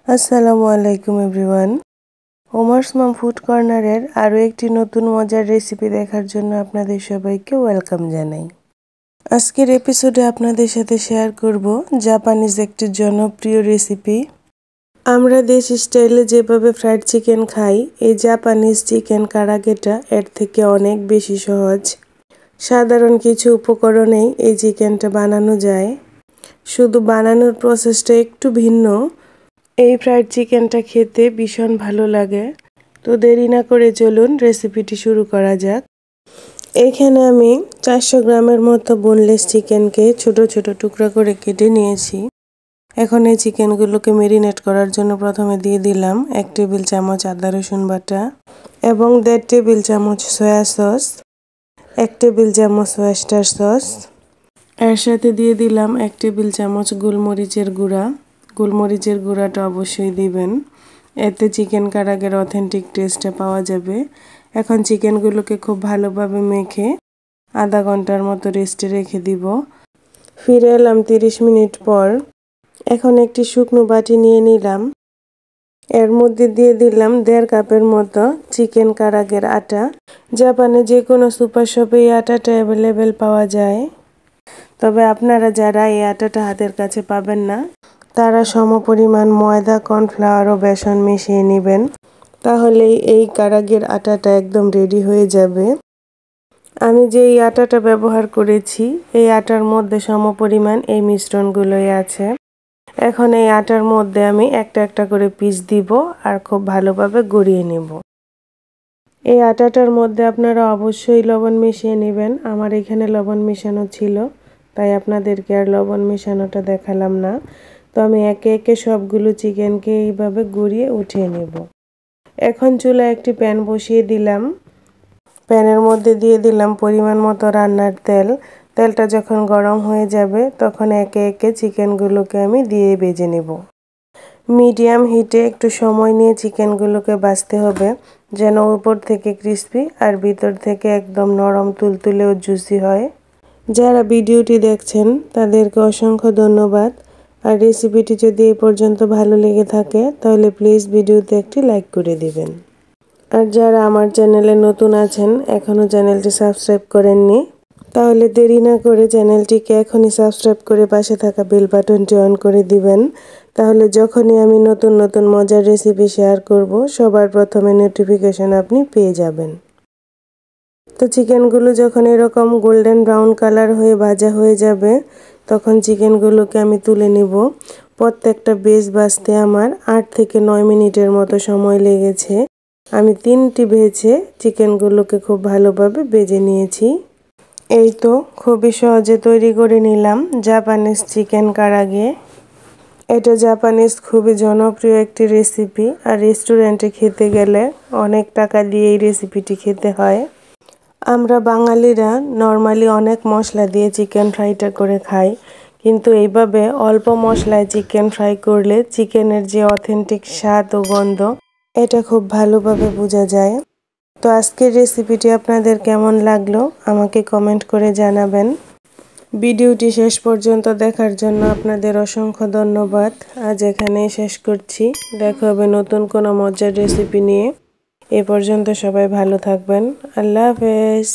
আসসালামু আলাইকুম এভরিওয়ান। ওমার্স মম ফুড কর্নারের আরও একটি নতুন মজার রেসিপি দেখার জন্য আপনাদের সবাইকে ওয়েলকাম জানাই। আজকের এপিসোডে আপনাদের সাথে শেয়ার করব জাপানিজ একটি জনপ্রিয় রেসিপি। আমরা দেশি স্টাইলে যেভাবে ফ্রাইড চিকেন খাই, এই জাপানিজ চিকেন কারাগেটা এর থেকে অনেক বেশি সহজ। সাধারণ কিছু উপকরণেই এই চিকেনটা বানানো যায়, শুধু বানানোর প্রসেসটা একটু ভিন্ন। এই ফ্রাইড চিকেনটা খেতে ভীষণ ভালো লাগে। তো দেরি না করে চলুন রেসিপিটি শুরু করা যাক। এখানে আমি 400 গ্রামের মতো বোনলেস চিকেনকে ছোট ছোট টুকরা করে কেটে নিয়েছি। এখন এই চিকেনগুলোকে মেরিনেট করার জন্য প্রথমে দিয়ে দিলাম 1 টেবিল চামচ আদা রসুন বাটা এবং 1.5 টেবিল চামচ সয়া সস, 1 টেবিল চামচ ওয়েস্টার সস। এর সাথে দিয়ে দিলাম 1 টেবিল চামচ গোলমরিচের গুঁড়া। গোলমরিচের গুঁড়াটা অবশ্যই দিবেন, এতে চিকেন কারাগের অথেন্টিক টেস্টটা পাওয়া যাবে। এখন চিকেনগুলোকে খুব ভালোভাবে মেখে আধা ঘন্টার মতো রেস্টে রেখে দিব। ফিরে এলাম 30 মিনিট পর। এখন একটি শুকনো বাটি নিয়ে নিলাম, এর মধ্যে দিয়ে দিলাম 1.5 কাপের মতো চিকেন কারাগের আটা। জাপানে যে কোনো সুপার শপে এই আটাটা অ্যাভেলেবেল পাওয়া যায়, তবে আপনারা যারা এই আটাটা হাতের কাছে পাবেন না, তারা সমপরিমাণ ময়দা, কর্নফ্লাওয়ার ও বেসন মিশিয়ে নেবেন, তাহলেই এই কারাগের আটাটা একদম রেডি হয়ে যাবে। আমি যে এই আটাটা ব্যবহার করেছি, এই আটার মধ্যে সমপরিমাণ এই মিশ্রণগুলোই আছে। এখন এই আটার মধ্যে আমি একটা একটা করে পিস দিব আর খুব ভালোভাবে গড়িয়ে নেব। এই আটাটার মধ্যে আপনারা অবশ্যই লবণ মিশিয়ে নেবেন। আমার এখানে লবণ মেশানো ছিল, তাই আপনাদেরকে আর লবণ মেশানোটা দেখালাম না। তো আমি একে একে সবগুলো চিকেনকে এইভাবে গড়িয়ে উঠিয়ে নেব। এখন চুলায় একটি প্যান বসিয়ে দিলাম। প্যানের মধ্যে দিয়ে দিলাম পরিমাণ মতো রান্নার তেল। তেলটা যখন গরম হয়ে যাবে, তখন একে একে চিকেনগুলোকে আমি দিয়ে ভেজে নেব। মিডিয়াম হিটে একটু সময় নিয়ে চিকেনগুলোকে ভাজতে হবে, যেন উপর থেকে ক্রিস্পি আর ভিতর থেকে একদম নরম তুলতুলে ও জুসি হয়। যারা ভিডিওটি দেখছেন তাদেরকে অসংখ্য ধন্যবাদ। আর রেসিপিটি যদি এই পর্যন্ত ভালো লেগে থাকে, তাহলে প্লিজ ভিডিওতে একটি লাইক করে দিবেন। আর যারা আমার চ্যানেলে নতুন আছেন, এখনও চ্যানেলটি সাবস্ক্রাইব করেননি, তাহলে দেরি না করে চ্যানেলটিকে এখনই সাবস্ক্রাইব করে পাশে থাকা বেল বাটনটি অন করে দিবেন। তাহলে যখনই আমি নতুন নতুন মজার রেসিপি শেয়ার করব, সবার প্রথমে নোটিফিকেশন আপনি পেয়ে যাবেন। তো চিকেনগুলো যখন এরকম গোল্ডেন ব্রাউন কালার হয়ে ভাজা হয়ে যাবে, তখন চিকেনগুলোকে আমি তুলে নিব। প্রত্যেকটা বেজ ভাজতে আমার 8 থেকে 9 মিনিটের মতো সময় লেগেছে। আমি 3টি ভেজে চিকেনগুলোকে খুব ভালোভাবে ভেজে নিয়েছি। এই তো খুবই সহজে তৈরি করে নিলাম জাপানিজ চিকেন কারাগে। এটা জাপানিজ খুবই জনপ্রিয় একটি রেসিপি, আর রেস্টুরেন্টে খেতে গেলে অনেক টাকা দিয়ে এই রেসিপিটি খেতে হয়। আমরা বাঙালিরা নর্মালি অনেক মশলা দিয়ে চিকেন ফ্রাইটা করে খাই, কিন্তু এইভাবে অল্প মশলায় চিকেন ফ্রাই করলে চিকেনের যে অথেন্টিক স্বাদ ও গন্ধ, এটা খুব ভালোভাবে বোঝা যায়। তো আজকের রেসিপিটি আপনাদের কেমন লাগলো আমাকে কমেন্ট করে জানাবেন। ভিডিওটি শেষ পর্যন্ত দেখার জন্য আপনাদের অসংখ্য ধন্যবাদ। আজ এখানেই শেষ করছি। দেখা হবে নতুন কোনো মজার রেসিপি নিয়ে। এ পর্যন্ত সবাই ভালো থাকবেন। আল্লাহ হাফেজ।